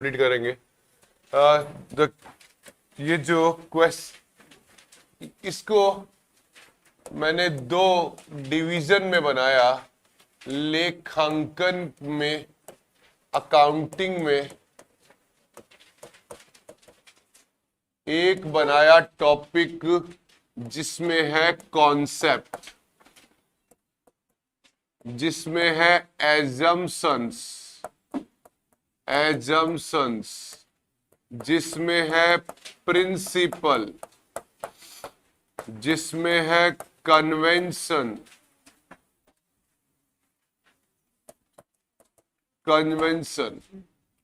Complete करेंगे। The ये जो क्वेश्चन, इसको मैंने दो डिवीजन में बनाया, लेखांकन में, अकाउंटिंग में। एक बनाया टॉपिक जिसमें है कॉन्सेप्ट, जिसमें है एजम्पशंस, जिसमें है प्रिंसिपल, जिसमें है कन्वेंशन,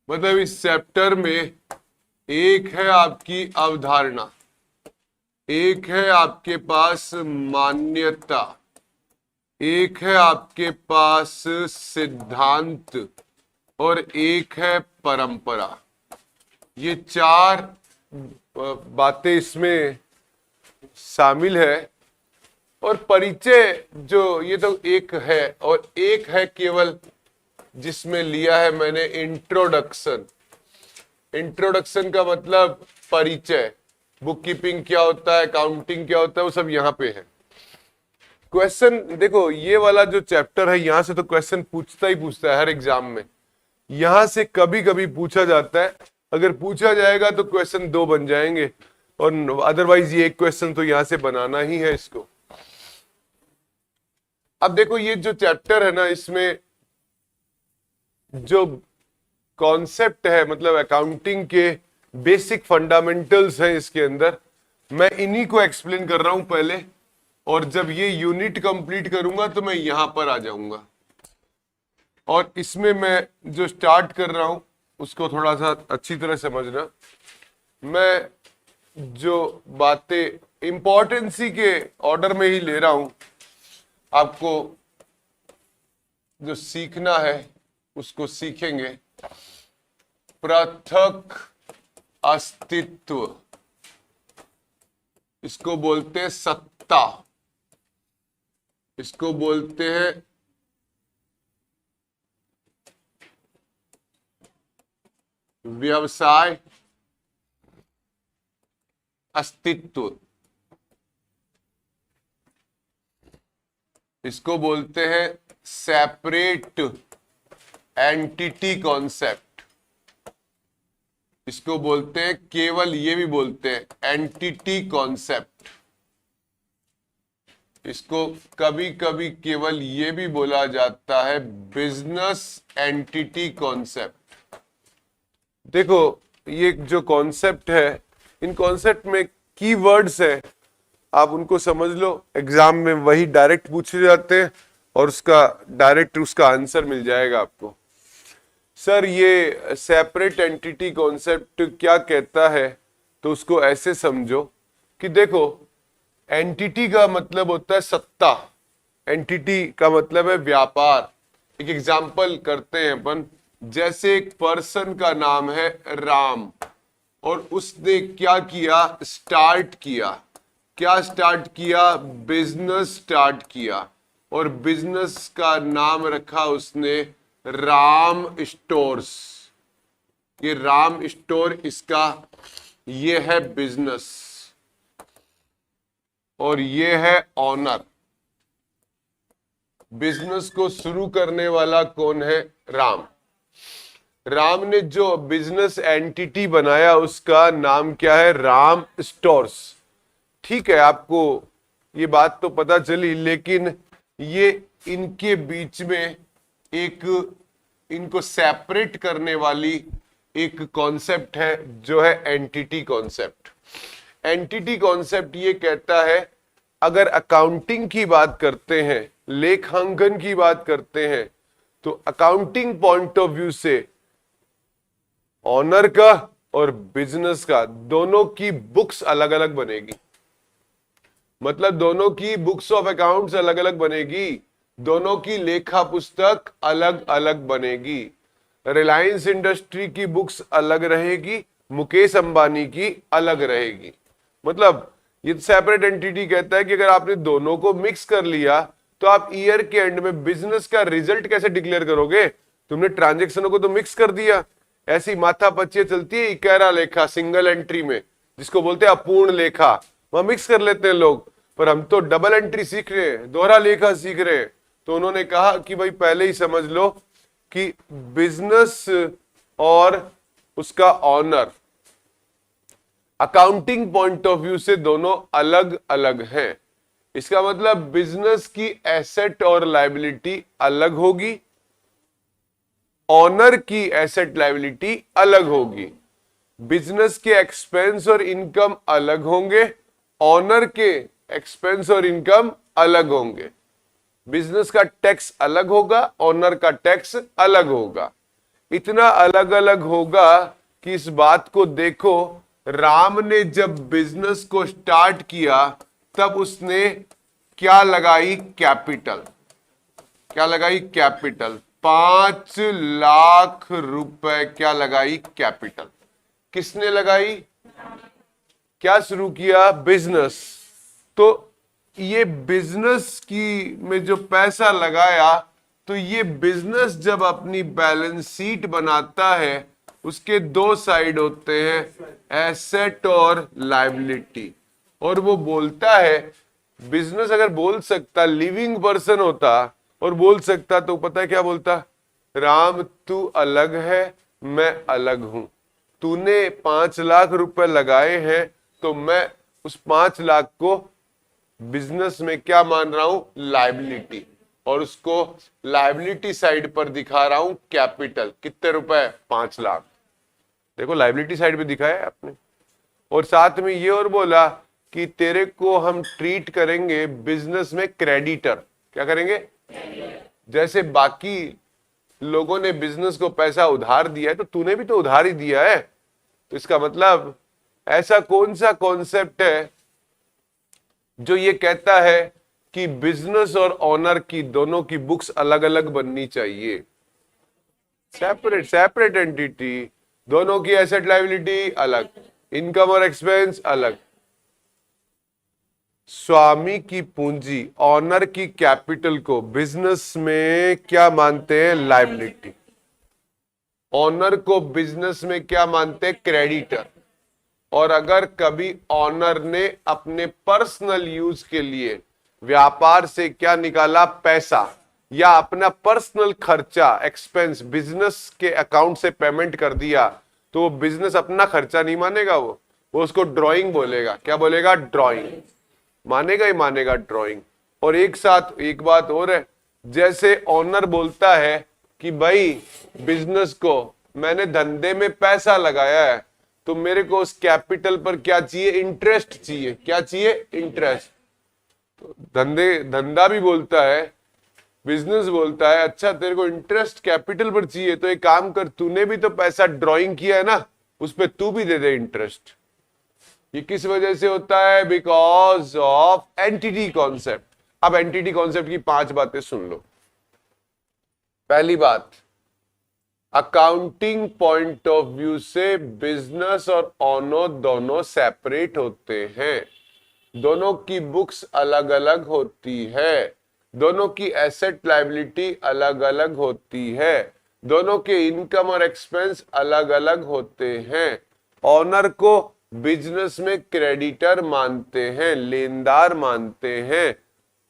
मतलब इस चैप्टर में एक है आपकी अवधारणा, एक है आपके पास मान्यता, एक है आपके पास सिद्धांत और एक है परंपरा। ये चार बातें इसमें शामिल है। और परिचय जो ये तो एक है, और एक है केवल जिसमें लिया है मैंने इंट्रोडक्शन। इंट्रोडक्शन का मतलब परिचय, बुक कीपिंग क्या होता है, अकाउंटिंग क्या होता है, वो सब यहाँ पे है। क्वेश्चन देखो, ये वाला जो चैप्टर है यहां से तो क्वेश्चन पूछता ही पूछता है हर एग्जाम में। यहां से कभी कभी पूछा जाता है, अगर पूछा जाएगा तो क्वेश्चन दो बन जाएंगे, और अदरवाइज ये एक क्वेश्चन तो यहां से बनाना ही है इसको। अब देखो, ये जो चैप्टर है ना, इसमें जो कॉन्सेप्ट है, मतलब अकाउंटिंग के बेसिक फंडामेंटल्स हैं इसके अंदर, मैं इन्हीं को एक्सप्लेन कर रहा हूं पहले, और जब ये यूनिट कंप्लीट करूंगा तो मैं यहां पर आ जाऊंगा। और इसमें मैं जो स्टार्ट कर रहा हूं उसको थोड़ा सा अच्छी तरह समझना। मैं जो बातें इंपॉर्टेंसी के ऑर्डर में ही ले रहा हूं, आपको जो सीखना है उसको सीखेंगे। पृथक अस्तित्व, इसको बोलते हैं सत्ता, इसको बोलते हैं व्यवसाय अस्तित्व, इसको बोलते हैं सेपरेट एंटिटी कॉन्सेप्ट, इसको बोलते हैं केवल, ये भी बोलते हैं एंटिटी कॉन्सेप्ट, इसको कभी कभी केवल ये भी बोला जाता है बिजनेस एंटिटी कॉन्सेप्ट। देखो, ये जो कॉन्सेप्ट है, इन कॉन्सेप्ट में कीवर्ड्स है, आप उनको समझ लो। एग्जाम में वही डायरेक्ट पूछे जाते हैं और उसका डायरेक्ट उसका आंसर मिल जाएगा आपको। सर, ये सेपरेट एंटिटी कॉन्सेप्ट क्या कहता है? तो उसको ऐसे समझो कि देखो, एंटिटी का मतलब होता है सत्ता, एंटिटी का मतलब है व्यापार। एक एग्जांपल करते हैं अपन, जैसे एक पर्सन का नाम है राम, और उसने क्या किया? स्टार्ट किया। क्या स्टार्ट किया? बिजनेस स्टार्ट किया, और बिजनेस का नाम रखा उसने राम स्टोर्स। ये राम स्टोर, इसका ये है बिजनेस, और ये है ऑनर। बिजनेस को शुरू करने वाला कौन है? राम। राम ने जो बिजनेस एंटिटी बनाया उसका नाम क्या है? राम स्टोर्स। ठीक है, आपको ये बात तो पता चली, लेकिन ये इनके बीच में एक, इनको सेपरेट करने वाली एक कॉन्सेप्ट है जो है एंटिटी कॉन्सेप्ट। एंटिटी कॉन्सेप्ट ये कहता है, अगर अकाउंटिंग की बात करते हैं, लेखांकन की बात करते हैं, तो अकाउंटिंग पॉइंट ऑफ व्यू से ऑनर का और बिजनेस का दोनों की बुक्स अलग अलग बनेगी। मतलब दोनों की बुक्स ऑफ अकाउंट्स अलग अलग बनेगी, दोनों की लेखा पुस्तक अलग अलग बनेगी। रिलायंस इंडस्ट्री की बुक्स अलग रहेगी, मुकेश अंबानी की अलग रहेगी। मतलब ये सेपरेट एंटिटी कहता है कि अगर आपने दोनों को मिक्स कर लिया तो आप ईयर के एंड में बिजनेस का रिजल्ट कैसे डिक्लेयर करोगे? तुमने ट्रांजैक्शनों को तो मिक्स कर दिया, ऐसी माथापच्चियां चलती है इकेरा लेखा सिंगल एंट्री में, जिसको बोलते हैं अपूर्ण लेखा, वहां मिक्स कर लेते हैं लोग। पर हम तो डबल एंट्री सीख रहे हैं, दोहरा लेखा सीख रहे हैं। तो उन्होंने कहा कि भाई पहले ही समझ लो कि बिजनेस और उसका owner accounting point of view से दोनों अलग अलग हैं। इसका मतलब बिजनेस की एसेट और लायबिलिटी अलग होगी, ऑनर की एसेट लायबिलिटी अलग होगी। बिजनेस के एक्सपेंस और इनकम अलग होंगे, ऑनर के एक्सपेंस और इनकम अलग होंगे। बिजनेस का टैक्स अलग होगा, ऑनर का टैक्स अलग होगा। इतना अलग अलग होगा कि इस बात को देखो, राम ने जब बिजनेस को स्टार्ट किया तब उसने क्या लगाई, कैपिटल। क्या लगाई, कैपिटल। 5 लाख रुपए क्या लगाई, कैपिटल। किसने लगाई, क्या शुरू किया, बिजनेस। तो ये बिजनेस की में जो पैसा लगाया, तो ये बिजनेस जब अपनी बैलेंस शीट बनाता है, उसके 2 साइड होते हैं, एसेट और लायबिलिटी। और वो बोलता है, बिजनेस अगर बोल सकता, लिविंग पर्सन होता और बोल सकता, तो पता है क्या बोलता, राम तू अलग है, मैं अलग हूं। तूने 5 लाख रुपए लगाए हैं, तो मैं उस 5 लाख को बिजनेस में क्या मान रहा हूं, लायबिलिटी, और उसको लायबिलिटी साइड पर दिखा रहा हूं कैपिटल। कितने रुपए, 5 लाख। देखो लायबिलिटी साइड पे दिखाया है आपने। और साथ में ये और बोला कि तेरे को हम ट्रीट करेंगे बिजनेस में क्रेडिटर। क्या करेंगे, जैसे बाकी लोगों ने बिजनेस को पैसा उधार दिया है, तो तूने भी तो उधार ही दिया है। तो इसका मतलब ऐसा कौन सा कॉन्सेप्ट है जो ये कहता है कि बिजनेस और ऑनर की दोनों की बुक्स अलग अलग बननी चाहिए, सेपरेट सेपरेट एंटिटी, दोनों की एसेट लायबिलिटी अलग, इनकम और एक्सपेंस अलग। स्वामी की पूंजी, ऑनर की कैपिटल को बिजनेस में क्या मानते हैं, लायबिलिटी। ऑनर को बिजनेस में क्या मानते हैं, क्रेडिटर। और अगर कभी ऑनर ने अपने पर्सनल यूज के लिए व्यापार से क्या निकाला, पैसा, या अपना पर्सनल खर्चा, एक्सपेंस, बिजनेस के अकाउंट से पेमेंट कर दिया, तो वो बिजनेस अपना खर्चा नहीं मानेगा, वो उसको ड्राइंग बोलेगा। क्या बोलेगा, ड्राइंग। मानेगा ही मानेगा ड्राइंग। और एक साथ एक बात और है, जैसे ऑनर बोलता है कि भाई बिजनेस को मैंने धंधे में पैसा लगाया है, तो मेरे को उस कैपिटल पर क्या चाहिए, इंटरेस्ट चाहिए। क्या चाहिए, इंटरेस्ट। तो धंधा भी बोलता है, बिजनेस बोलता है, अच्छा तेरे को इंटरेस्ट कैपिटल पर चाहिए, तो एक काम कर, तूने भी तो पैसा ड्राइंग किया है ना, उस पर तू भी दे दे इंटरेस्ट। ये किस वजह से होता है, बिकॉज ऑफ एंटिटी कॉन्सेप्ट। अब एंटिटी कॉन्सेप्ट की 5 बातें सुन लो। पहली बात, अकाउंटिंग पॉइंट ऑफ व्यू से बिजनेस और ऑनर दोनों सेपरेट होते हैं, दोनों की बुक्स अलग अलग होती है, दोनों की एसेट लायबिलिटी अलग अलग होती है, दोनों के इनकम और एक्सपेंस अलग अलग होते हैं। ऑनर को बिजनेस में क्रेडिटर मानते हैं, लेनदार मानते हैं।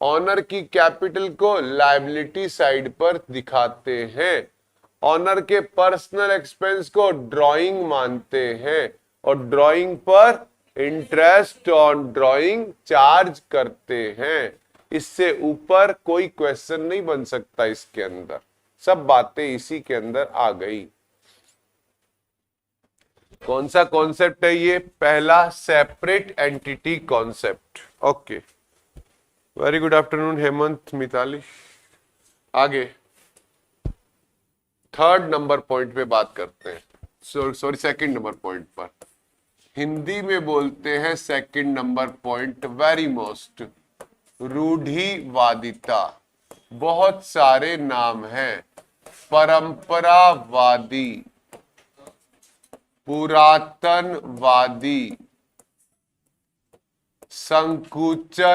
ऑनर की कैपिटल को लायबिलिटी साइड पर दिखाते हैं। ऑनर के पर्सनल एक्सपेंस को ड्राइंग मानते हैं, और ड्राइंग पर इंटरेस्ट ऑन ड्राइंग चार्ज करते हैं। इससे ऊपर कोई क्वेश्चन नहीं बन सकता, इसके अंदर सब बातें इसी के अंदर आ गई। कौन सा कॉन्सेप्ट है ये, पहला, separate entity concept. Okay, very good afternoon Hemant, Mitali. आगे थर्ड नंबर पॉइंट पे बात करते हैं, सॉरी सेकंड नंबर पॉइंट पर। हिंदी में बोलते हैं second number point, very most, रूढ़िवादिता। बहुत सारे नाम हैं, परंपरावादी, पुरातनवादी, संकुचनवादी,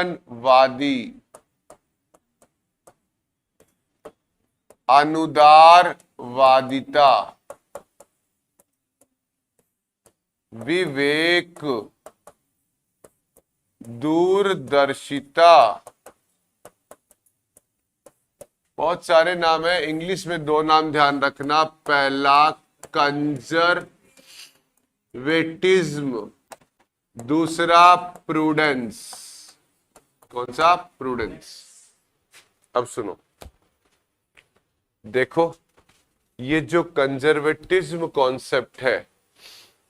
अनुदारवादिता, विवेक, दूरदर्शिता, बहुत सारे नाम है। इंग्लिश में दो नाम ध्यान रखना। पहला कंजर्वेटिज्म, दूसरा प्रूडेंस। कौन सा? प्रूडेंस। अब सुनो, देखो ये जो कंजर्वेटिज्म कॉन्सेप्ट है,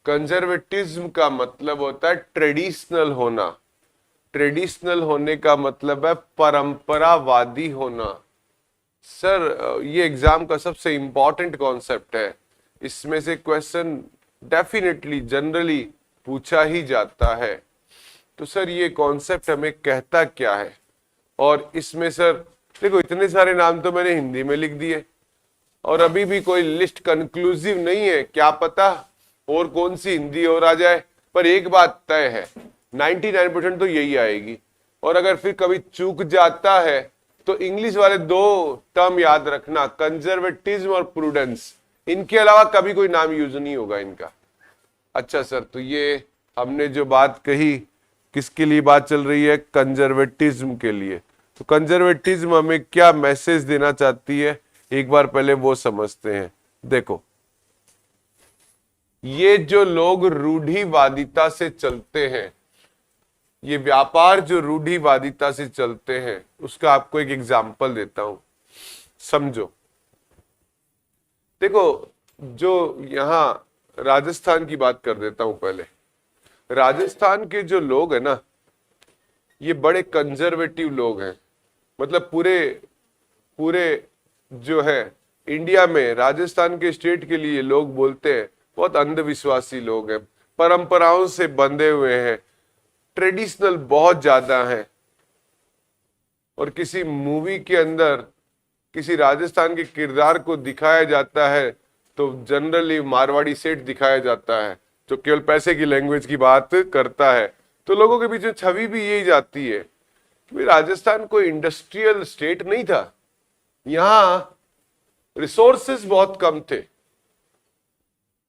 कंजर्वेटिज्म का मतलब होता है ट्रेडिशनल होना। ट्रेडिशनल होने का मतलब है परंपरावादी होना। सर ये एग्जाम का सबसे इंपॉर्टेंट कॉन्सेप्ट है। इसमें से क्वेश्चन डेफिनेटली जनरली पूछा ही जाता है। तो सर ये कॉन्सेप्ट हमें कहता क्या है? और इसमें सर देखो इतने सारे नाम तो मैंने हिंदी में लिख दिए और अभी भी कोई लिस्ट कंक्लूसिव नहीं है। क्या पता और कौन सी हिंदी और आ जाए, पर एक बात तय है 99% तो यही आएगी। और अगर फिर कभी चूक जाता है तो इंग्लिश वाले दो टर्म याद रखना, कंजर्वेटिज्म और प्रूडेंस। इनके अलावा कभी कोई नाम यूज नहीं होगा इनका। अच्छा सर, तो ये हमने जो बात कही किसके लिए बात चल रही है? कंजर्वेटिज्म के लिए। तो कंजर्वेटिज्म हमें क्या मैसेज देना चाहती है, एक बार पहले वो समझते हैं। देखो ये जो लोग रूढ़िवादिता से चलते हैं, ये व्यापार जो रूढ़िवादिता से चलते हैं, उसका आपको एक एग्जांपल देता हूं, समझो। देखो जो यहां राजस्थान की बात कर देता हूं पहले। राजस्थान के जो लोग हैं ना, ये बड़े कंजर्वेटिव लोग हैं। मतलब पूरे पूरे जो है इंडिया में राजस्थान के स्टेट के लिए लोग बोलते हैं बहुत अंधविश्वासी लोग हैं, परंपराओं से बंधे हुए हैं, ट्रेडिशनल बहुत ज्यादा है। और किसी मूवी के अंदर किसी राजस्थान के किरदार को दिखाया जाता है तो जनरली मारवाड़ी सेठ दिखाया जाता है जो केवल पैसे की लैंग्वेज की बात करता है। तो लोगों के बीच में छवि भी यही जाती है कि राजस्थान कोई इंडस्ट्रियल स्टेट नहीं था, यहां रिसोर्सेस बहुत कम थे,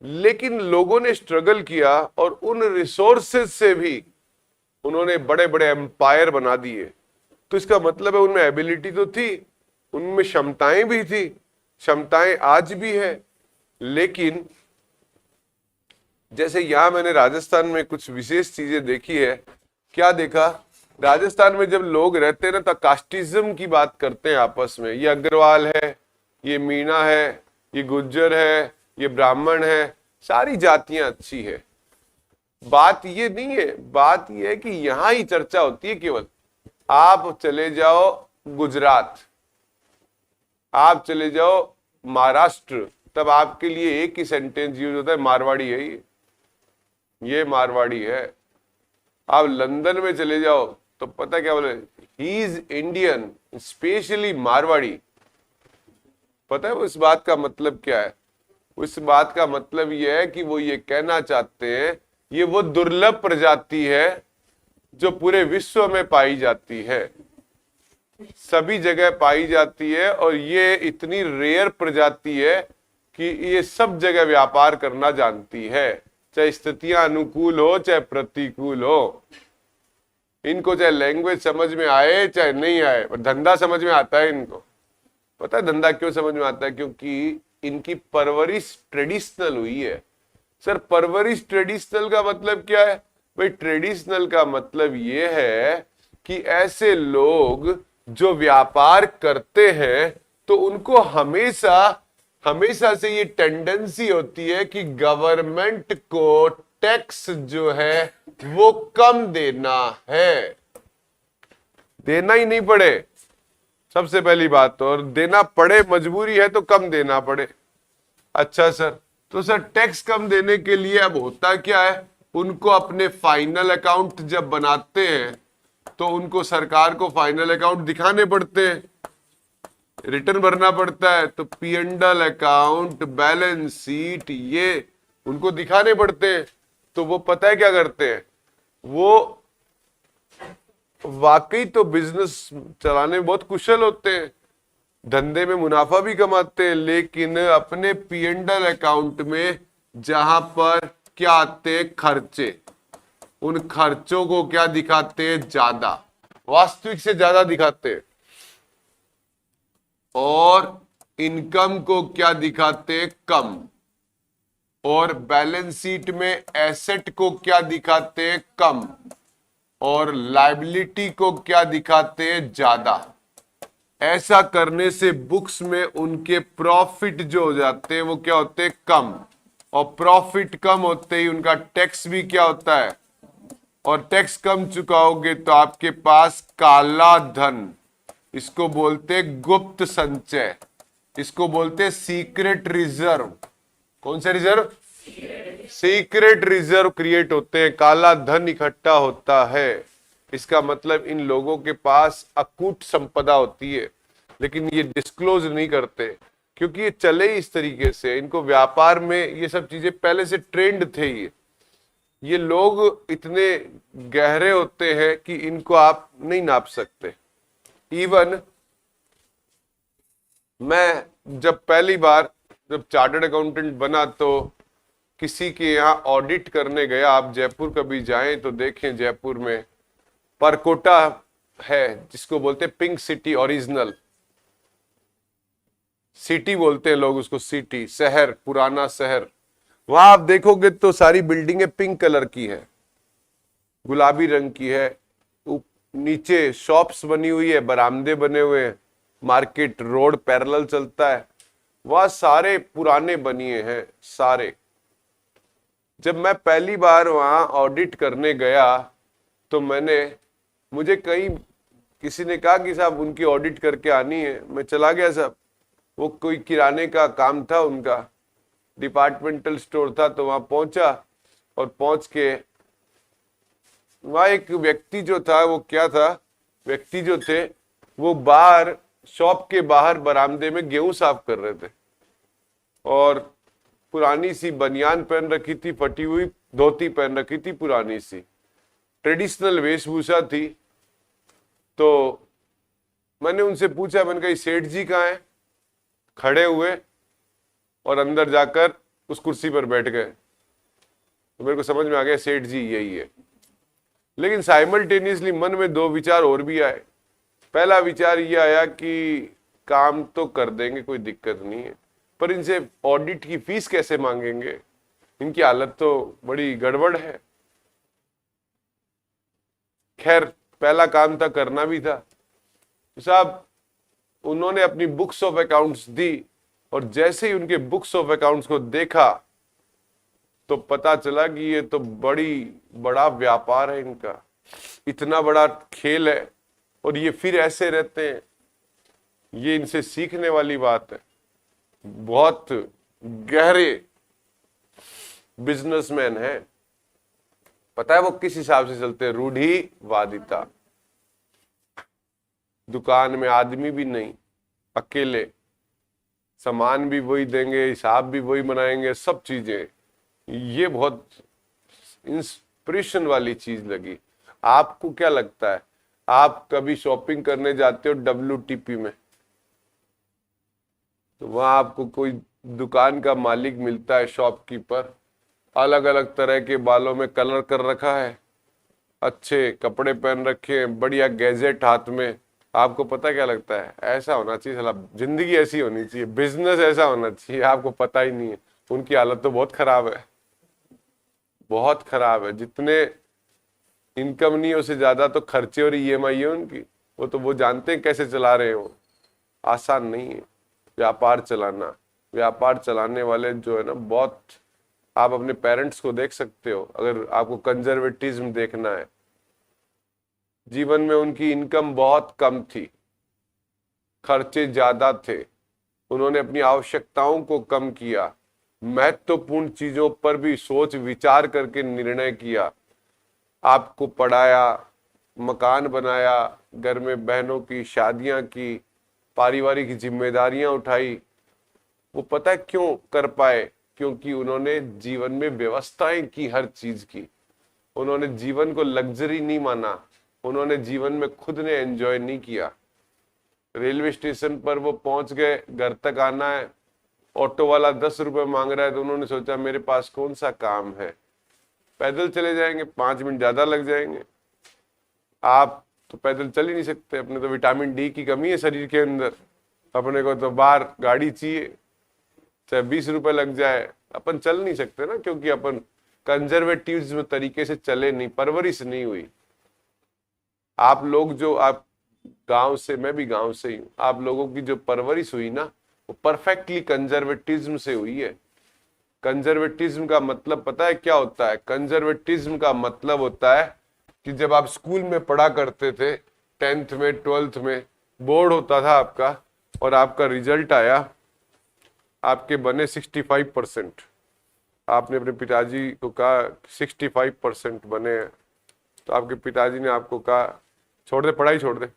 लेकिन लोगों ने स्ट्रगल किया और उन रिसोर्सेस से भी उन्होंने बड़े बड़े एम्पायर बना दिए। तो इसका मतलब है उनमें एबिलिटी तो थी, उनमें क्षमताएं भी थी, क्षमताएं आज भी है। लेकिन जैसे यहां मैंने राजस्थान में कुछ विशेष चीजें देखी है। क्या देखा? राजस्थान में जब लोग रहते हैं ना तो कास्टिज्म की बात करते हैं आपस में। ये अग्रवाल है, ये मीणा है, ये गुज्जर है, ये ब्राह्मण है, सारी जातियां अच्छी है। बात ये नहीं है, बात ये है कि यहां ही चर्चा होती है केवल। आप चले जाओ गुजरात, आप चले जाओ महाराष्ट्र, तब आपके लिए एक ही सेंटेंस यूज होता है, मारवाड़ी है ये मारवाड़ी है। आप लंदन में चले जाओ तो पता क्या बोले, he is Indian specially Marwari. पता है वो इस बात का मतलब क्या है? इस बात का मतलब यह है कि वो ये कहना चाहते हैं ये वो दुर्लभ प्रजाति है जो पूरे विश्व में पाई जाती है, सभी जगह पाई जाती है, और ये इतनी रेयर प्रजाति है कि ये सब जगह व्यापार करना जानती है, चाहे स्थितियां अनुकूल हो चाहे प्रतिकूल हो। इनको चाहे लैंग्वेज समझ में आए चाहे नहीं आए, पर धंधा समझ में आता है इनको। पता है धंधा क्यों समझ में आता है? क्योंकि इनकी परवरिश ट्रेडिशनल हुई है। सर परवरिश ट्रेडिशनल का मतलब क्या है भाई? ट्रेडिशनल का मतलब ये है कि ऐसे लोग जो व्यापार करते हैं तो उनको हमेशा हमेशा से ये टेंडेंसी होती है कि गवर्नमेंट को टैक्स जो है वो कम देना है, देना ही नहीं पड़े सबसे पहली बात तो, और देना पड़े मजबूरी है तो कम देना पड़े। अच्छा सर, तो सर टैक्स कम देने के लिए अब होता क्या है, उनको अपने फाइनल अकाउंट जब बनाते हैं तो उनको सरकार को फाइनल अकाउंट दिखाने पड़ते हैं, रिटर्न भरना पड़ता है। तो P and L account, balance sheet, ये उनको दिखाने पड़ते हैं। तो वो पता है क्या करते हैं, वो वाकई तो बिजनेस चलाने में बहुत कुशल होते हैं, धंधे में मुनाफा भी कमाते हैं, लेकिन अपने पी एंड एल अकाउंट में जहां पर क्या आते हैं खर्चे, उन खर्चों को क्या दिखाते हैं ज्यादा, वास्तविक से ज्यादा दिखाते हैं। और इनकम को क्या दिखाते हैं कम। और बैलेंस शीट में एसेट को क्या दिखाते हैं कम, और लायबिलिटी को क्या दिखाते हैं ज्यादा। ऐसा करने से बुक्स में उनके प्रॉफिट जो हो जाते हैं वो क्या होते हैं कम, और प्रॉफिट कम होते ही उनका टैक्स भी क्या होता है, और टैक्स कम चुकाओगे तो आपके पास काला धन, इसको बोलते हैं गुप्त संचय, इसको बोलते हैं सीक्रेट रिजर्व। कौन से रिजर्व? सीक्रेट रिजर्व क्रिएट होते हैं, काला धन इकट्ठा होता है। इसका मतलब इन लोगों के पास अकूट संपदा होती है, लेकिन ये डिस्क्लोज नहीं करते क्योंकि ये चले इस तरीके से, इनको व्यापार में ये सब चीजें पहले से ट्रेंड थे। ये लोग इतने गहरे होते हैं कि इनको आप नहीं नाप सकते। इवन मैं जब पहली बार जब चार्टर्ड अकाउंटेंट बना तो किसी के यहाँ ऑडिट करने गया। आप जयपुर कभी जाएं तो देखें, जयपुर में परकोटा है जिसको बोलते हैं पिंक सिटी, ओरिजिनल सिटी बोलते हैं लोग उसको, सिटी शहर, पुराना शहर। वहां आप देखोगे तो सारी बिल्डिंगें पिंक कलर की है, गुलाबी रंग की है, नीचे शॉप्स बनी हुई है, बरामदे बने हुए हैं, मार्केट रोड पैरेलल चलता है, वह सारे पुराने बनिए हैं सारे। जब मैं पहली बार वहां ऑडिट करने गया तो मुझे कहीं किसी ने कहा कि साहब उनकी ऑडिट करके आनी है। मैं चला गया साहब, वो कोई किराने का काम था उनका, डिपार्टमेंटल स्टोर था, तो वहां पहुंचा और पहुंच के वहां एक व्यक्ति जो था वो क्या था, व्यक्ति जो थे वो बाहर शॉप के बाहर बरामदे में गेहूं साफ कर रहे थे और पुरानी सी बनियान पहन रखी थी, फटी हुई धोती पहन रखी थी, पुरानी सी ट्रेडिशनल वेशभूषा थी। तो मैंने उनसे पूछा, मैंने कहा सेठ जी कहाँ हैं? खड़े हुए और अंदर जाकर उस कुर्सी पर बैठ गए। तो मेरे को समझ में आ गया सेठ जी यही है। लेकिन साइमल्टेनियसली मन में दो विचार और भी आए। पहला विचार ये आया कि काम तो कर देंगे, कोई दिक्कत नहीं है, पर इनसे ऑडिट की फीस कैसे मांगेंगे, इनकी हालत तो बड़ी गड़बड़ है। खैर पहला काम था, करना भी था। साहब उन्होंने अपनी बुक्स ऑफ अकाउंट्स दी और जैसे ही उनके बुक्स ऑफ अकाउंट्स को देखा तो पता चला कि ये तो बड़ा व्यापार है इनका, इतना बड़ा खेल है और ये फिर ऐसे रहते हैं। ये इनसे सीखने वाली बात है। बहुत गहरे बिजनेसमैन है। पता है वो किस हिसाब से चलते हैं? रूढ़िवादिता। दुकान में आदमी भी नहीं, अकेले, सामान भी वही देंगे, हिसाब भी वही बनाएंगे, सब चीजें। ये बहुत इंस्पिरेशन वाली चीज लगी। आपको क्या लगता है, आप कभी शॉपिंग करने जाते हो WTP में, तो वहां आपको कोई दुकान का मालिक मिलता है, शॉपकीपर, अलग अलग तरह के बालों में कलर कर रखा है, अच्छे कपड़े पहन रखे हैं, बढ़िया गैजेट हाथ में। आपको पता क्या लगता है? ऐसा होना चाहिए, साला जिंदगी ऐसी होनी चाहिए, बिजनेस ऐसा होना चाहिए। आपको पता ही नहीं है। उनकी हालत तो बहुत खराब है, बहुत खराब है। जितने इनकम नहीं है उससे ज्यादा तो खर्चे और EMI है उनकी। वो जानते हैं कैसे चला रहे हो। आसान नहीं है व्यापार चलाना। व्यापार चलाने वाले जो है ना, बहुत, आप अपने पेरेंट्स को देख सकते हो। अगर आपको कंजर्वेटिज्म देखना है, जीवन में उनकी इनकम बहुत कम थी, खर्चे ज्यादा थे, उन्होंने अपनी आवश्यकताओं को कम किया, महत्वपूर्ण चीजों पर भी सोच विचार करके निर्णय किया, आपको पढ़ाया, मकान बनाया, घर में बहनों की शादियां की, पारिवारिक जिम्मेदारियां उठाई। वो पता है क्यों कर पाए? क्योंकि उन्होंने जीवन में व्यवस्थाएं की, हर चीज की। उन्होंने जीवन को लग्जरी नहीं माना, उन्होंने जीवन में खुद ने एंजॉय नहीं किया। रेलवे स्टेशन पर वो पहुंच गए, घर तक आना है, ऑटो वाला 10 रुपए मांग रहा है, तो उन्होंने सोचा मेरे पास कौन सा काम है, पैदल चले जाएंगे, 5 मिनट ज्यादा लग जाएंगे। आप तो पैदल चल ही नहीं सकते, अपने तो विटामिन डी की कमी है शरीर के अंदर, अपने को तो बाहर गाड़ी चाहिए, चाहे 20 रुपए लग जाए, अपन चल नहीं सकते ना, क्योंकि अपन कंजर्वेटिव तरीके से चले नहीं, परवरिश नहीं हुई। आप लोग जो, आप गांव से, मैं भी गांव से ही हूं, आप लोगों की जो परवरिश हुई ना वो परफेक्टली कंजर्वेटिज्म से हुई है। कंजर्वेटिज्म का मतलब पता है क्या होता है? कंजर्वेटिज्म का मतलब होता है कि जब आप स्कूल में पढ़ा करते थे, 10th में 12th में बोर्ड होता था आपका, और आपका रिजल्ट आया, आपके बने 65%, आपने अपने पिताजी को कहा 65% बने हैं, तो आपके पिताजी ने आपको कहा छोड़ दे, पढ़ाई छोड़ दे,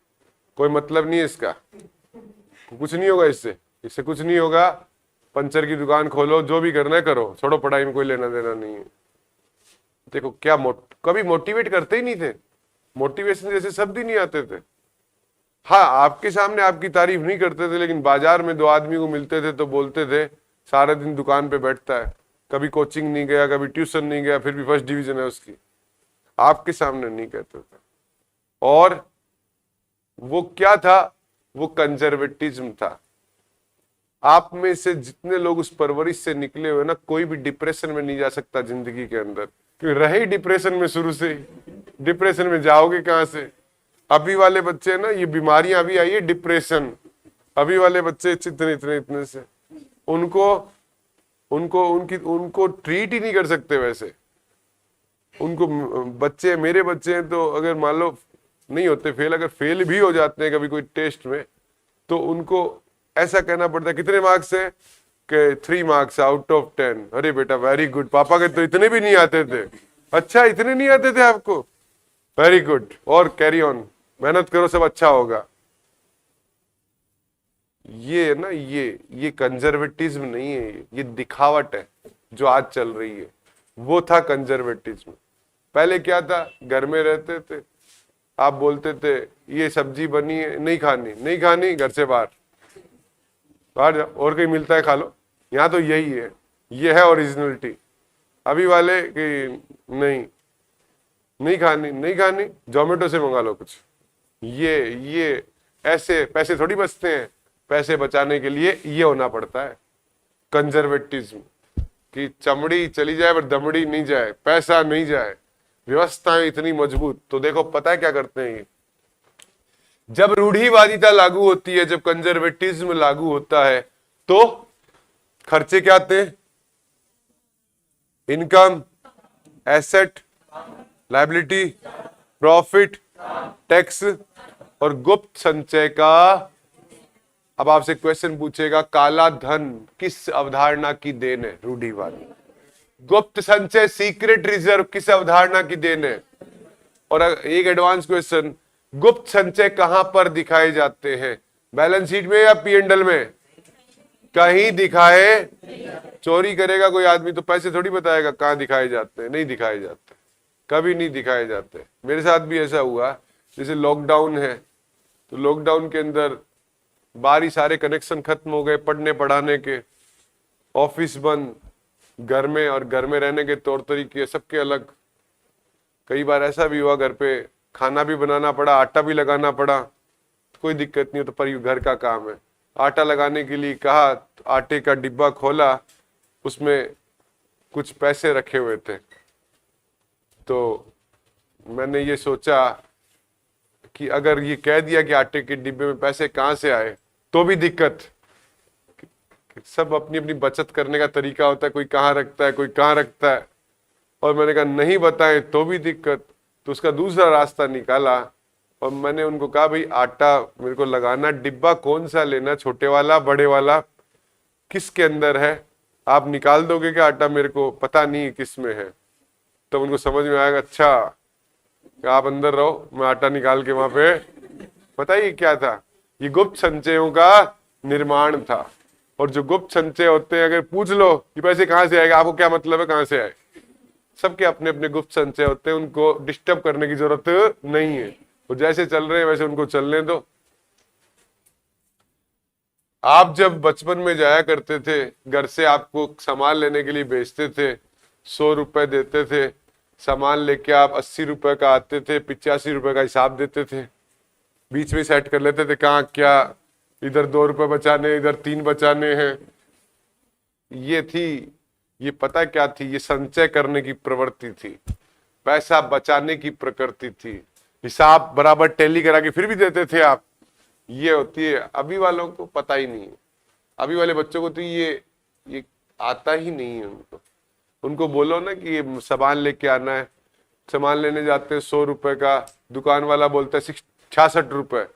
कोई मतलब नहीं है इसका, कुछ नहीं होगा इससे, इससे कुछ नहीं होगा, पंचर की दुकान खोलो, जो भी करना है करो, छोड़ो, पढ़ाई में कोई लेना देना नहीं है। देखो क्या कभी मोटिवेट करते ही नहीं थे, मोटिवेशन जैसे शब्द ही नहीं आते थे। हाँ, आपके सामने आपकी तारीफ नहीं करते थे, लेकिन बाजार में 2 आदमी को मिलते थे तो बोलते थे सारा दिन दुकान पे बैठता है, कभी कोचिंग नहीं गया, कभी ट्यूशन नहीं गया, फिर भी फर्स्ट डिवीजन है उसकी। आपके सामने नहीं कहते थे। और वो क्या था? वो कंजर्वेटिज्म था। आप में से जितने लोग उस परवरिश से निकले हुए ना, कोई भी डिप्रेशन में नहीं जा सकता जिंदगी के अंदर, क्योंकि रहे डिप्रेशन में शुरू से ही, डिप्रेशन में जाओगे कहां से? अभी वाले बच्चे ना, ये बीमारियां अभी आई है डिप्रेशन, अभी वाले बच्चे इतने इतने इतने से, उनको ट्रीट ही नहीं कर सकते वैसे। उनको बच्चे, मेरे बच्चे हैं तो अगर मान लो नहीं होते फेल, अगर फेल भी हो जाते हैं कभी कोई टेस्ट में, तो उनको ऐसा कहना पड़ता है कितने मार्क्स है कि 3 मार्क्स आउट ऑफ 10। अरे बेटा वेरी गुड, पापा के तो इतने भी नहीं आते थे। अच्छा, इतने नहीं आते थे आपको, वेरी गुड, और कैरी ऑन, मेहनत करो, सब अच्छा होगा। ये है ना, ये कंजर्वेटिज्म नहीं है, ये दिखावट है जो आज चल रही है। वो था कंजर्वेटिज्म। पहले क्या था? घर में रहते थे, आप बोलते थे ये सब्जी बनी है, नहीं खानी, नहीं खानी, घर से बाहर, बाहर जाओ, और कहीं मिलता है खा लो। यहाँ तो यही है, ये है ओरिजिनलिटी। अभी वाले कि नहीं, नहीं खानी, नहीं खानी, जोमेटो से मंगा लो कुछ। ये ऐसे पैसे थोड़ी बचते हैं, पैसे बचाने के लिए ये होना पड़ता है कंजर्वेटिज्म, कि चमड़ी चली जाए पर दमड़ी नहीं जाए, पैसा नहीं जाए, व्यवस्थाएं इतनी मजबूत। तो देखो पता है क्या करते हैं ये, जब रूढ़िवादिता लागू होती है, जब कंजर्वेटिज्म लागू होता है, तो खर्चे क्या आते हैं? Income, asset, liability, profit, tax और गुप्त संचय का। अब आपसे क्वेश्चन पूछेगा, काला धन किस अवधारणा की देन है? रूढ़िवादी। गुप्त संचय, सीक्रेट रिजर्व किस अवधारणा की देन है? और एक एडवांस क्वेश्चन, गुप्त संचय कहां पर दिखाए जाते हैं? बैलेंस शीट में या पी&एल में? कहीं दिखाए, चोरी करेगा कोई आदमी तो पैसे थोड़ी बताएगा कहां दिखाए जाते हैं, नहीं दिखाए जाते, कभी नहीं दिखाए जाते। मेरे साथ भी ऐसा हुआ, जैसे लॉकडाउन है, तो लॉकडाउन के अंदर बारी सारे कनेक्शन खत्म हो गए पढ़ने पढ़ाने के, ऑफिस बंद, घर में, और घर में रहने के तौर तरीके सबके अलग। कई बार ऐसा भी हुआ घर पे खाना भी बनाना पड़ा, आटा भी लगाना पड़ा, कोई दिक्कत नहीं हो, तो पर ये घर का काम है। आटा लगाने के लिए कहा, तो आटे का डिब्बा खोला, उसमें कुछ पैसे रखे हुए थे, तो मैंने ये सोचा कि अगर ये कह दिया कि आटे के डिब्बे में पैसे कहाँ से आए तो भी दिक्कत। सब अपनी अपनी बचत करने का तरीका होता है, कोई कहाँ रखता है, कोई कहाँ रखता है, और मैंने कहा नहीं बताएं तो भी दिक्कत। तो उसका दूसरा रास्ता निकाला, और मैंने उनको कहा भाई आटा मेरे को लगाना, डिब्बा कौन सा लेना, छोटे वाला बड़े वाला, किसके अंदर है? आप निकाल दोगे क्या आटा? मेरे को पता नहीं किस में है। तो उनको समझ में आएगा, अच्छा आप अंदर रहो, मैं आटा निकाल के वहां पे। पता ही क्या था? ये गुप्त संचयों का निर्माण था। और जो गुप्त संचय होते हैं, अगर पूछ लो कि पैसे कहाँ से आएगा, आपको क्या मतलब है कहाँ से आए? सबके अपने अपने गुप्त संचय होते हैं, उनको डिस्टर्ब करने की जरूरत नहीं है, वो जैसे चल रहे हैं वैसे उनको चलने दो। आप जब बचपन में जाया करते थे, घर से आपको सामान लेने के लिए भेजते थे, 100 रुपए देते थे, सामान लेके आप 80 रुपए का आते थे, 85 रुपए का हिसाब देते थे, बीच में सेट कर लेते थे कहाँ क्या, इधर 2 रुपए बचाने, इधर 3 बचाने हैं। ये थी, ये पता क्या थी, ये संचय करने की प्रवृत्ति थी, पैसा बचाने की प्रकृति थी, हिसाब बराबर टैली करा के फिर भी देते थे आप। ये होती है, अभी वालों को पता ही नहीं है, अभी वाले बच्चों को तो ये आता ही नहीं है। उनको बोलो ना कि ये सामान लेके आना है, सामान लेने जाते हैं 100 रुपए का, दुकान वाला बोलता है 66 रुपए।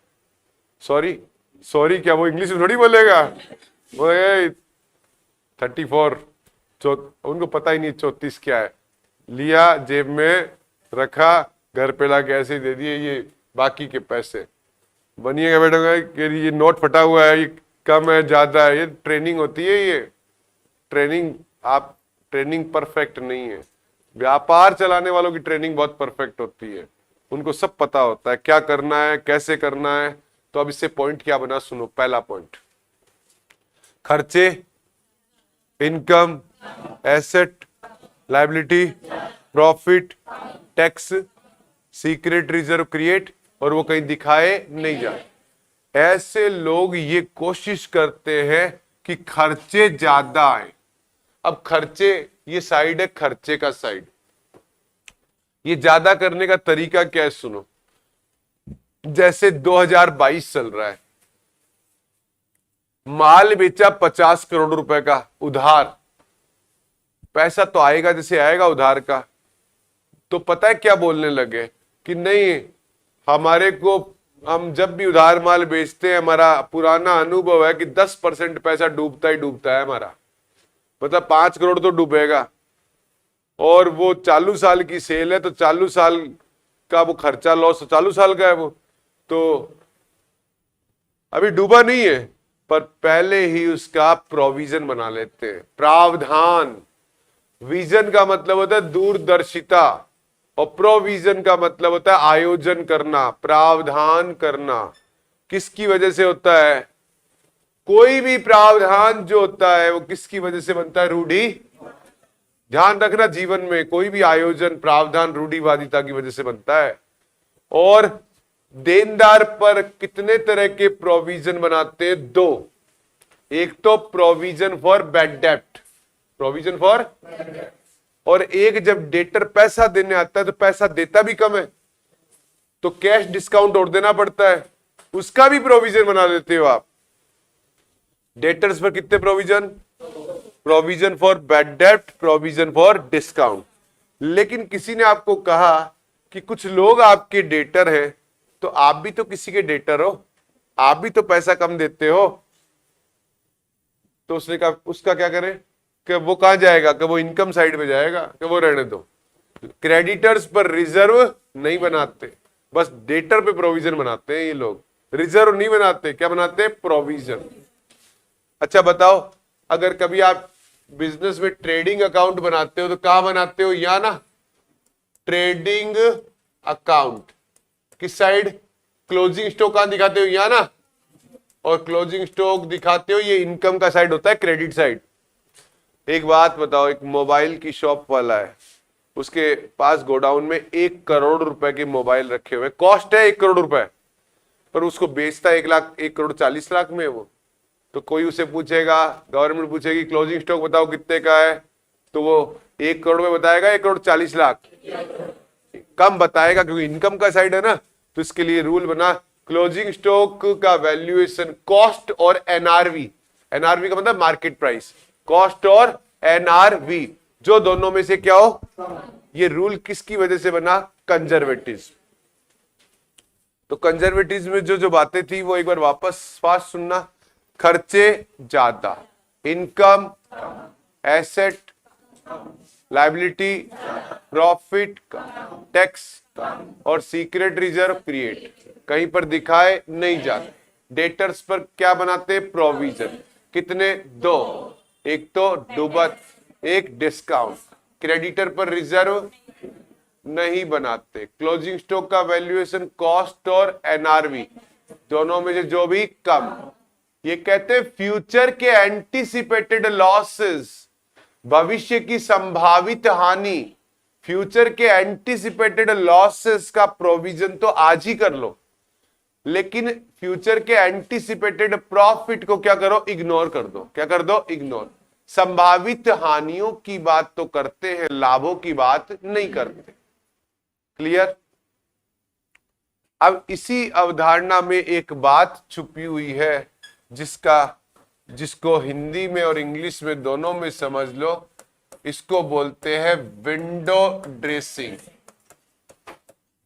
सॉरी क्या वो इंग्लिश में थोड़ी बोलेगा, वो 34, उनको पता ही नहीं 34 क्या है। लिया, जेब में रखा, घर पे लाके ऐसे दे दिए ये बाकी के पैसे। बनिएगा बेटा कि ये नोट फटा हुआ है, ये कम है ज्यादा है, ये ट्रेनिंग होती है, ये ट्रेनिंग, आप ट्रेनिंग परफेक्ट नहीं है। व्यापार चलाने वालों की ट्रेनिंग बहुत परफेक्ट होती है, उनको सब पता होता है क्या करना है, कैसे करना है। तो अब इससे पॉइंट क्या बना, सुनो। पहला पॉइंट, खर्चे, income, asset, liability, profit, tax, secret reserve create, और वो कहीं दिखाए नहीं जाए। ऐसे लोग ये कोशिश करते हैं कि खर्चे ज्यादा आए। अब खर्चे, ये साइड है खर्चे का साइड, ये ज्यादा करने का तरीका क्या है, सुनो। जैसे 2022 चल रहा है, माल बेचा 50 करोड़ रुपए का उधार, पैसा तो आएगा जैसे आएगा उधार का। तो पता है क्या बोलने लगे कि नहीं, हमारे को, हम जब भी उधार माल बेचते हैं, हमारा पुराना अनुभव है कि 10% पैसा डूबता ही डूबता है हमारा, मतलब 5 करोड़ तो डूबेगा। और वो चालू साल की सेल है, तो चालू साल का वो खर्चा लॉस चालू साल का है, वो तो अभी डूबा नहीं है, पर पहले ही उसका प्रोविजन बना लेते हैं। प्रावधान, विजन का मतलब होता है दूरदर्शिता, और प्रोविजन का मतलब होता है आयोजन करना, प्रावधान करना। किसकी वजह से होता है? कोई भी प्रावधान जो होता है वो किसकी वजह से बनता है? रूढ़ी। ध्यान रखना, जीवन में कोई भी आयोजन, प्रावधान रूढ़िवादिता की वजह से बनता है। और देनदार पर कितने तरह के प्रोविजन बनाते हैं? 2। एक तो प्रोविजन फॉर बैड डेब्ट, प्रोविजन फॉर, और एक जब डेटर पैसा देने आता है तो पैसा देता भी कम है, तो कैश डिस्काउंट और देना पड़ता है, उसका भी प्रोविजन बना लेते हो आप। डेटर्स पर कितने प्रोविजन? प्रोविजन फॉर बैड डेब्ट, प्रोविजन फॉर डिस्काउंट। लेकिन किसी ने आपको कहा कि कुछ लोग आपके डेटर हैं, तो आप भी तो किसी के डेटर हो, आप भी तो पैसा कम देते हो। तो उसने कहा उसका क्या करें कि वो कहां जाएगा, कि वो इनकम साइड में जाएगा, कि वो रहने दो। क्रेडिटर्स पर रिजर्व नहीं बनाते, बस डेटर पे प्रोविजन बनाते हैं ये लोग, रिजर्व नहीं बनाते। क्या बनाते हैं? प्रोविजन। अच्छा बताओ, अगर कभी आप बिजनेस में ट्रेडिंग अकाउंट बनाते हो तो कहां बनाते हो? या ना, ट्रेडिंग अकाउंट किस साइड? क्लोजिंग स्टॉक कहां दिखाते हो? या ना, और क्लोजिंग स्टॉक दिखाते हो, ये इनकम का साइड होता है, क्रेडिट साइड। एक बात बताओ, एक मोबाइल की शॉप वाला है, उसके पास गोडाउन में 1 करोड़ रुपए के मोबाइल रखे हुए, कॉस्ट है 1 करोड़ रुपए, पर उसको बेचता है 1 करोड़ 40 लाख में वो। तो कोई उसे पूछेगा, गवर्नमेंट पूछेगी क्लोजिंग स्टॉक बताओ कितने का है, तो वो 1 करोड़ में बताएगा 1 करोड़ 40 लाख, कम बताएगा क्योंकि इनकम का साइड है ना। तो इसके लिए रूल बना, क्लोजिंग स्टॉक का वैल्यूएशन कॉस्ट और एनआरवी, एनआरवी का मतलब मार्केट प्राइस, कॉस्ट और एनआरवी जो दोनों में से क्या हो। ये रूल किसकी वजह से बना? कंजर्वेटिव्स। तो कंजर्वेटिव्स में जो बातें थी वो एक बार वापस फास्ट सुनना। खर्चे ज्यादा, income, asset, liability, profit, tax और सीक्रेट रिजर्व क्रिएट, कहीं पर दिखाए नहीं जाते। डेटर्स पर क्या बनाते? प्रोविजन। कितने? 2। एक तो डूबत, एक डिस्काउंट। क्रेडिटर पर रिजर्व नहीं बनाते। क्लोजिंग स्टॉक का वैल्यूएशन कॉस्ट और एनआरवी दोनों में से जो भी कम। ये कहते हैं फ्यूचर के एंटीसिपेटेड लॉसेस, भविष्य की संभावित हानि, फ्यूचर के एंटीसिपेटेड लॉसेस का प्रोविजन तो आज ही कर लो, लेकिन फ्यूचर के एंटीसिपेटेड प्रॉफिट को क्या करो, इग्नोर कर दो। क्या कर दो, इग्नोर। संभावित हानियों की बात तो करते हैं, लाभों की बात नहीं करते। क्लियर। अब इसी अवधारणा में एक बात छुपी हुई है जिसको हिंदी में और इंग्लिश में दोनों में समझ लो। इसको बोलते हैं विंडो ड्रेसिंग।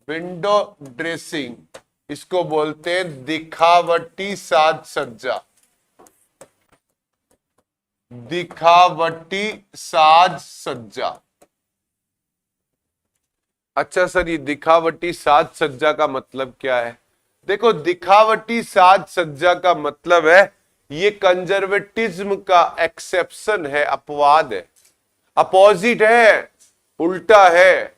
विंडो ड्रेसिंग, इसको बोलते हैं दिखावटी साज सज्जा। दिखावटी साज सज्जा। अच्छा सर, ये दिखावटी साज सज्जा का मतलब क्या है? देखो, दिखावटी साज सज्जा का मतलब है ये कंजर्वेटिज्म का एक्सेप्शन है, अपवाद है, अपोजिट है, उल्टा है।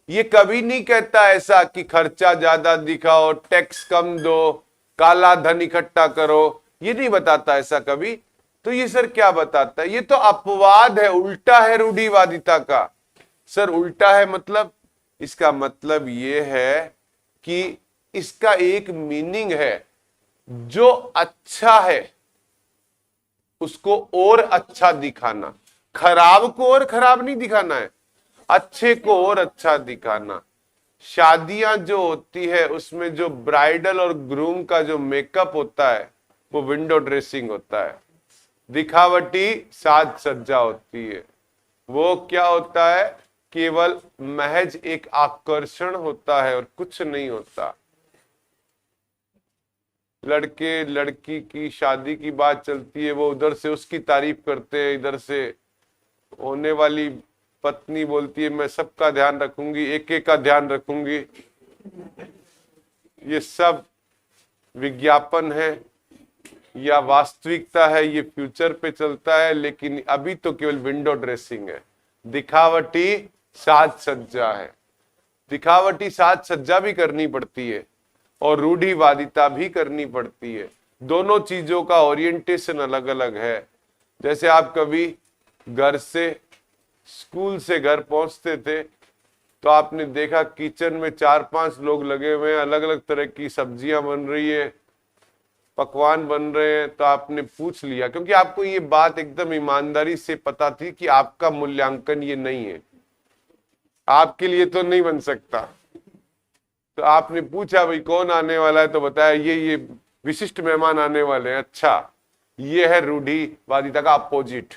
ये कभी नहीं कहता ऐसा कि खर्चा ज्यादा दिखाओ, टैक्स कम दो, काला धन इकट्ठा करो, ये नहीं बताता ऐसा कभी। तो ये सर क्या बताता है? ये तो अपवाद है, उल्टा है रूढ़िवादिता का। सर उल्टा है मतलब? इसका मतलब ये है कि इसका एक मीनिंग है, जो अच्छा है उसको और अच्छा दिखाना, खराब को और खराब नहीं दिखाना है, अच्छे को और अच्छा दिखाना। शादियां जो होती है उसमें जो ब्राइडल और ग्रूम का जो मेकअप होता है वो विंडो ड्रेसिंग होता है, दिखावटी साज सज्जा होती है। वो क्या होता है? केवल महज एक आकर्षण होता है और कुछ नहीं होता। लड़के लड़की की शादी की बात चलती है, वो उधर से उसकी तारीफ करते हैं, इधर से होने वाली पत्नी बोलती है मैं सबका ध्यान रखूंगी, एक एक का ध्यान रखूंगी। ये सब विज्ञापन है या वास्तविकता है, ये फ्यूचर पे चलता है, लेकिन अभी तो केवल विंडो ड्रेसिंग है, दिखावटी साज सज्जा है। दिखावटी साज सज्जा भी करनी पड़ती है और रूढ़िवादिता भी करनी पड़ती है। दोनों चीजों का ओरिएंटेशन अलग अलग है। जैसे आप कभी घर से, स्कूल से घर पहुंचते थे तो आपने देखा किचन में 4-5 लोग लगे हुए हैं, अलग अलग तरह की सब्जियां बन रही है, पकवान बन रहे हैं, तो आपने पूछ लिया, क्योंकि आपको ये बात एकदम ईमानदारी से पता थी कि आपका मूल्यांकन ये नहीं है, आपके लिए तो नहीं बन सकता। तो आपने पूछा भाई कौन आने वाला है, तो बताया ये विशिष्ट मेहमान आने वाले हैं। अच्छा, ये है रूढ़िवादिता का अपोजिट।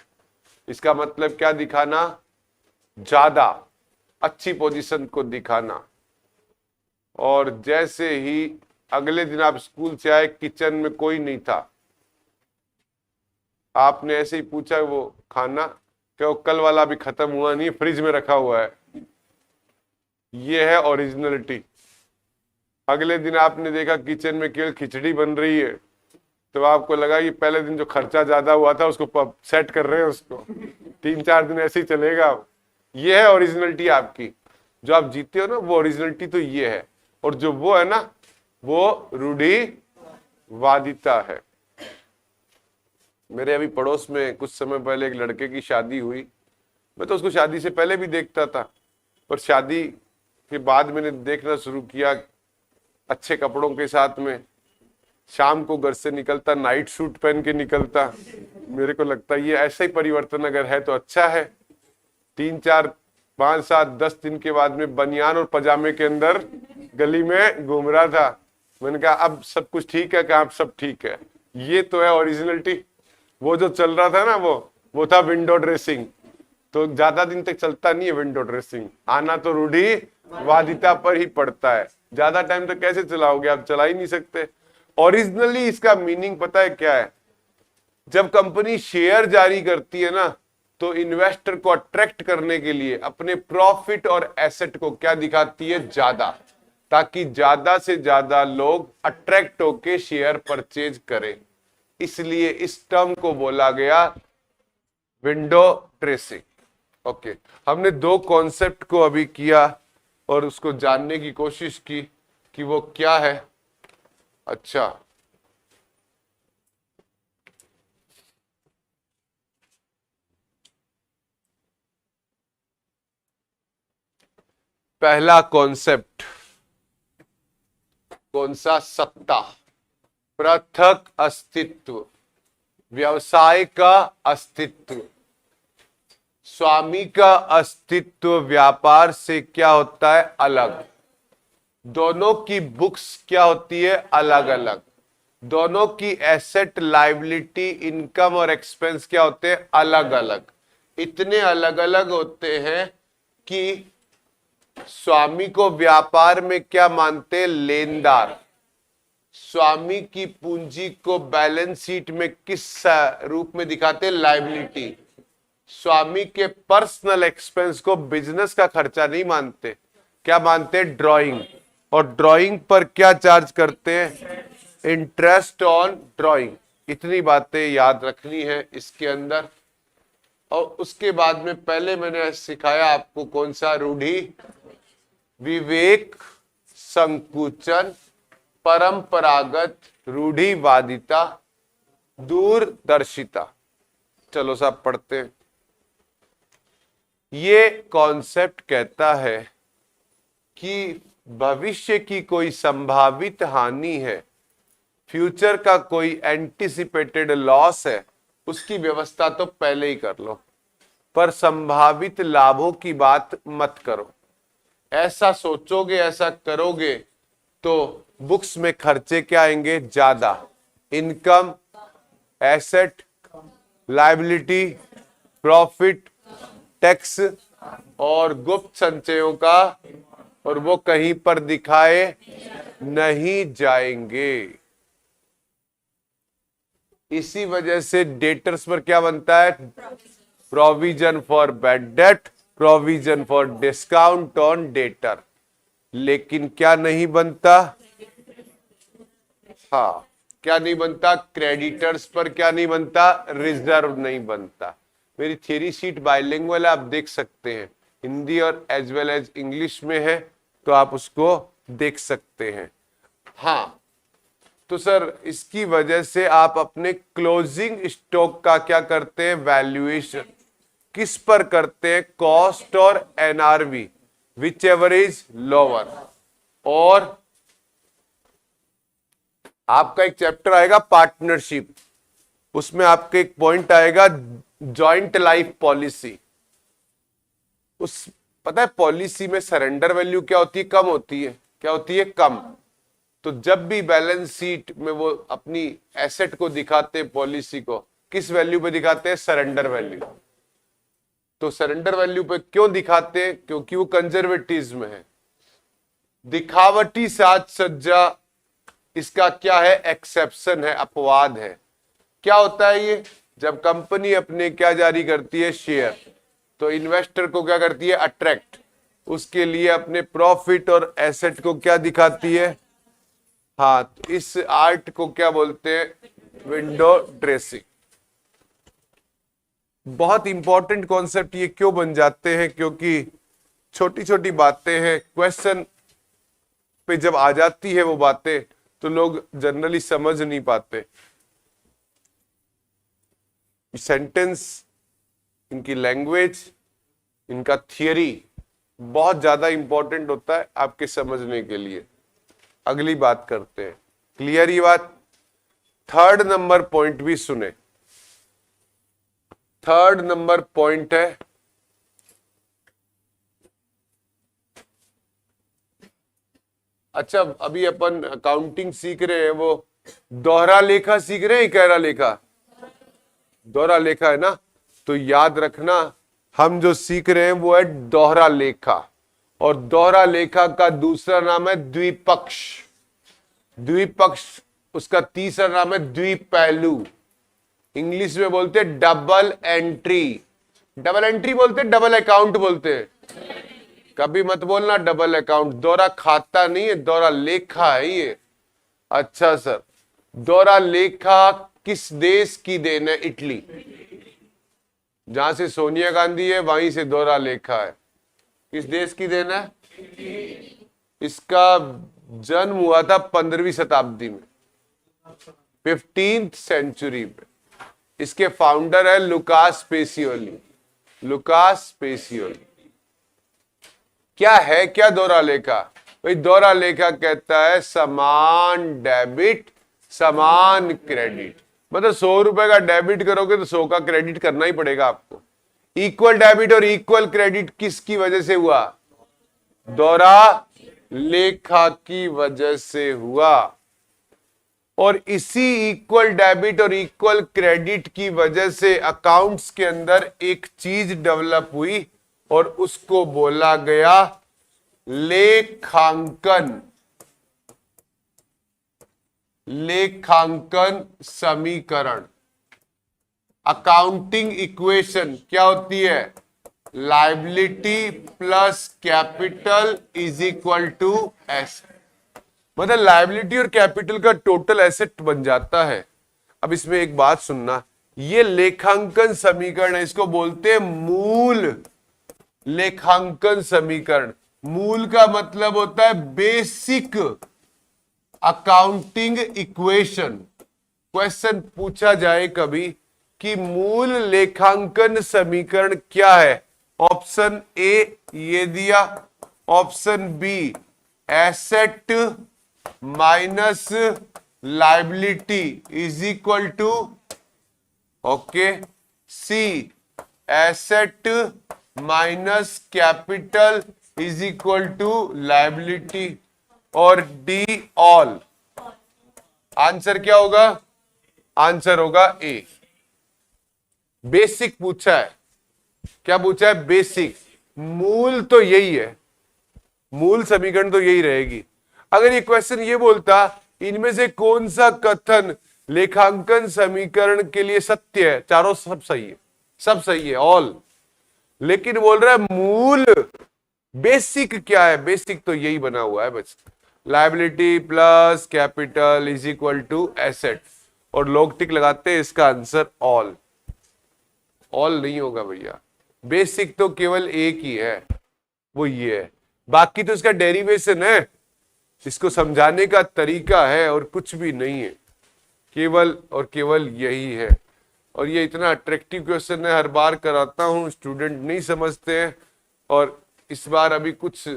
इसका मतलब क्या दिखाना? ज्यादा अच्छी पोजीशन को दिखाना। और जैसे ही अगले दिन आप स्कूल से आए, किचन में कोई नहीं था, आपने ऐसे ही पूछा वो खाना क्या, वो कल वाला भी खत्म हुआ नहीं, फ्रिज में रखा हुआ है। ये है ओरिजिनलिटी। अगले दिन आपने देखा किचन में केवल खिचड़ी बन रही है, तो आपको लगा कि पहले दिन जो खर्चा ज्यादा हुआ था उसको सेट कर रहे हैं, उसको 3-4 दिन ऐसे ही चलेगा। ये है ओरिजिनलिटी आपकी, जो आप जीते हो ना, वो ओरिजिनलिटी तो ये है। और जो वो है ना, वो रूढ़िवादिता है। मेरे अभी पड़ोस में कुछ समय पहले एक लड़के की शादी हुई। मैं तो उसको शादी से पहले भी देखता था, पर शादी के बाद मैंने देखना शुरू किया अच्छे कपड़ों के साथ में। शाम को घर से निकलता नाइट सूट पहन के निकलता। मेरे को लगता ये ऐसा ही परिवर्तन अगर है तो अच्छा है। 3-4-5-7-10 दिन के बाद में बनियान और पजामे के अंदर गली में घूम रहा था। मैंने कहा अब सब कुछ ठीक है? कहा अब सब ठीक है। ये तो है ओरिजिनलिटी। वो जो चल रहा था ना, वो था विंडो ड्रेसिंग। तो ज्यादा दिन तक चलता नहीं है विंडो ड्रेसिंग, आना तो रूढ़िवादिता पर ही पड़ता है। ज्यादा टाइम तक कैसे चलाओगे? आप चला ही नहीं सकते। ओरिजिनली इसका मीनिंग पता है क्या है? जब कंपनी शेयर जारी करती है ना, तो इन्वेस्टर को अट्रैक्ट करने के लिए अपने प्रॉफिट और एसेट को क्या दिखाती है? ज्यादा, ताकि ज्यादा से ज्यादा लोग अट्रैक्ट होके शेयर परचेज करें। इसलिए इस टर्म को बोला गया विंडो ड्रेसिंग। ओके, हमने 2 कॉन्सेप्ट को अभी किया और उसको जानने की कोशिश की कि वो क्या है। अच्छा, पहला कॉन्सेप्ट कौन सा? सत्ता, पृथक अस्तित्व, व्यवसाय का अस्तित्व, स्वामी का अस्तित्व व्यापार से क्या होता है? अलग। दोनों की बुक्स क्या होती है? अलग अलग। दोनों की एसेट, लायबिलिटी, इनकम और एक्सपेंस क्या होते हैं? अलग अलग। इतने अलग अलग होते हैं कि स्वामी को व्यापार में क्या मानते हैं? लेनदार। स्वामी की पूंजी को बैलेंस शीट में किस रूप में दिखाते हैं? लायबिलिटी। स्वामी के पर्सनल एक्सपेंस को बिजनेस का खर्चा नहीं मानते, क्या मानते हैं? ड्राइंग। और ड्राइंग पर क्या चार्ज करते हैं? Interest on drawing. इतनी बातें याद रखनी है इसके अंदर। और उसके बाद में पहले मैंने सिखाया आपको कौन सा? रूढ़ि, विवेक, संकुचन, परंपरागत, रूढ़िवादिता, दूरदर्शिता। चलो साहब पढ़ते हैं। ये कॉन्सेप्ट कहता है कि भविष्य की कोई संभावित हानि है, फ्यूचर का कोई एंटिसिपेटेड लॉस है, उसकी व्यवस्था तो पहले ही कर लो, पर संभावित लाभों की बात मत करो। ऐसा सोचोगे, ऐसा करोगे तो बुक्स में खर्चे क्या आएंगे? ज्यादा। Income, asset, liability, profit, tax और गुप्त संचयों का, और वो कहीं पर दिखाए नहीं जाएंगे। इसी वजह से डेटर्स पर क्या बनता है? Provision for bad debt, provision for discount on debtor. लेकिन क्या नहीं बनता? हाँ, क्या नहीं बनता? क्रेडिटर्स पर क्या नहीं बनता? रिजर्व नहीं बनता। मेरी थ्योरी शीट बाइलिंगुअल है, आप देख सकते हैं, हिंदी और एज वेल एज इंग्लिश में है, तो आप उसको देख सकते हैं। हाँ, तो सर इसकी वजह से आप अपने क्लोजिंग स्टॉक का क्या करते हैं? वैल्यूएशन। किस पर करते हैं? कॉस्ट और NRV, which ever is lower. और आपका एक चैप्टर आएगा पार्टनरशिप, उसमें आपका एक पॉइंट आएगा जॉइंट लाइफ पॉलिसी। उस पता है पॉलिसी में सरेंडर वैल्यू क्या होती है? कम होती है। क्या होती है? कम। तो जब भी बैलेंस शीट में वो अपनी एसेट को दिखाते हैं, पॉलिसी को किस वैल्यू पे दिखाते हैं? Surrender value. तो सरेंडर वैल्यू पे क्यों दिखाते हैं? क्योंकि वो कंजर्वेटिज्म है, दिखावटी साज सज्जा, इसका क्या है? एक्सेप्शन है, अपवाद है। क्या होता है ये? जब कंपनी अपने क्या जारी करती है? शेयर, तो इन्वेस्टर को क्या करती है? अट्रैक्ट। उसके लिए अपने प्रॉफिट और एसेट को क्या दिखाती है? हाँ, तो इस आर्ट को क्या बोलते हैं? Window dressing. बहुत इंपॉर्टेंट कॉन्सेप्ट ये क्यों बन जाते हैं? क्योंकि छोटी छोटी बातें हैं, क्वेश्चन पे जब आ जाती है वो बातें तो लोग जनरली समझ नहीं पाते। सेंटेंस, इनकी लैंग्वेज, इनका थियरी बहुत ज्यादा इंपॉर्टेंट होता है आपके समझने के लिए। अगली बात करते हैं। क्लियर ये बात? थर्ड नंबर पॉइंट भी सुने। थर्ड नंबर पॉइंट है अच्छा, अभी अपन अकाउंटिंग सीख रहे हैं, वो दोहरा लेखा सीख रहे हैं, इकहरा लेखा? दोहरा लेखा है ना, तो याद रखना हम जो सीख रहे हैं वो है दोहरा लेखा, और दोहरा लेखा का दूसरा नाम है द्विपक्ष। द्विपक्ष, उसका तीसरा नाम है द्विपहलू। इंग्लिश में बोलते हैं डबल एंट्री। डबल एंट्री बोलते हैं, डबल अकाउंट बोलते हैं। कभी मत बोलना डबल अकाउंट, दोहरा खाता नहीं है, दोहरा लेखा है ये। अच्छा सर, दोहरा लेखा किस देश की देन है? इटली। जहां से सोनिया गांधी है वहीं से दोहरा लेखा है। किस देश की देन है? इसका जन्म हुआ था 15वीं शताब्दी में, 15th सेंचुरी में। इसके फाउंडर है लुकास पेसियोली। Lucas Pacioli. क्या है क्या दोहरा लेखा? भाई दोहरा लेखा कहता है समान डेबिट समान क्रेडिट। मतलब 100 रुपए का डेबिट करोगे तो 100 का क्रेडिट करना ही पड़ेगा आपको। इक्वल डेबिट और इक्वल क्रेडिट किसकी वजह से हुआ? दोहरा लेखा की वजह से हुआ। और इसी इक्वल डेबिट और इक्वल क्रेडिट की वजह से अकाउंट्स के अंदर एक चीज डेवलप हुई और उसको बोला गया लेखांकन। लेखांकन समीकरण। अकाउंटिंग इक्वेशन क्या होती है? Liability plus capital is equal to asset. मतलब लायबिलिटी और कैपिटल का टोटल एसेट बन जाता है। अब इसमें एक बात सुनना, ये लेखांकन समीकरण है, इसको बोलते हैं मूल लेखांकन समीकरण। मूल का मतलब होता है बेसिक अकाउंटिंग इक्वेशन। क्वेश्चन पूछा जाए कभी कि मूल लेखांकन समीकरण क्या है? ऑप्शन ए ये दिया, option b asset minus liability is equal to okay, c asset minus capital is equal to liability, और डी ऑल। आंसर क्या होगा? आंसर होगा ए। बेसिक पूछा है। क्या पूछा है? बेसिक। मूल तो यही है, मूल समीकरण तो यही रहेगी। अगर ये क्वेश्चन ये बोलता इनमें से कौन सा कथन लेखांकन समीकरण के लिए सत्य है, चारों सब सही है, सब सही है ऑल, लेकिन बोल रहा है मूल बेसिक क्या है? बेसिक तो यही बना हुआ है बस, liability plus capital is equal to asset, और लोग टिक लगाते हैं इसका आंसर ऑल। ऑल नहीं होगा भैया, बेसिक तो केवल एक ही है, वो ये है, बाकी तो इसका डेरिवेशन है, इसको समझाने का तरीका है और कुछ भी नहीं है, केवल और केवल यही है। और ये इतना अट्रैक्टिव क्वेश्चन है, हर बार कराता हूं, स्टूडेंट नहीं समझते हैं। और इस बार अभी कुछ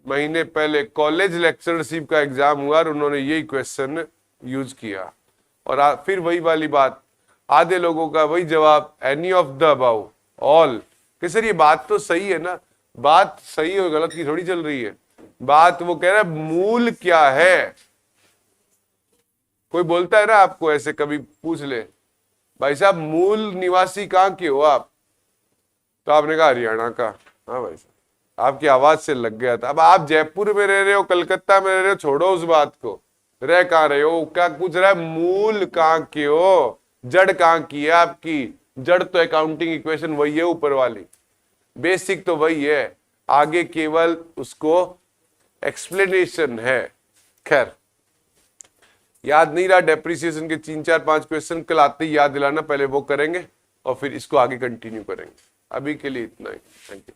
महीने पहले कॉलेज लेक्चरशिप का एग्जाम हुआ और उन्होंने यही क्वेश्चन यूज किया, और फिर वही वाली बात, आधे लोगों का वही जवाब, any of the above, all. कि सर ये बात तो सही है ना, बात सही और गलत की थोड़ी चल रही है, बात वो कह रहा है मूल क्या है। कोई बोलता है ना आपको ऐसे, कभी पूछ ले भाई साहब मूल निवासी कहाँ के हो आप, तो आपने कहा हरियाणा का। हाँ भाई साहब, आपकी आवाज से लग गया था। अब आप जयपुर में रह रहे हो, कलकत्ता में रह रहे हो, छोड़ो उस बात को, रह कहाँ रहे हो, क्या पूछ रहा है मूल कहाँ के हो, जड़ कहाँ की है आपकी। जड़ तो अकाउंटिंग इक्वेशन वही है ऊपर वाली, बेसिक तो वही है, आगे केवल उसको एक्सप्लेनेशन है। खैर याद नहीं रहा डेप्रिसिएशन के 3 4 5 क्वेश्चन, कल आते ही याद दिलाना, पहले वो करेंगे और फिर इसको आगे कंटिन्यू करेंगे। अभी के लिए इतना ही, थैंक यू।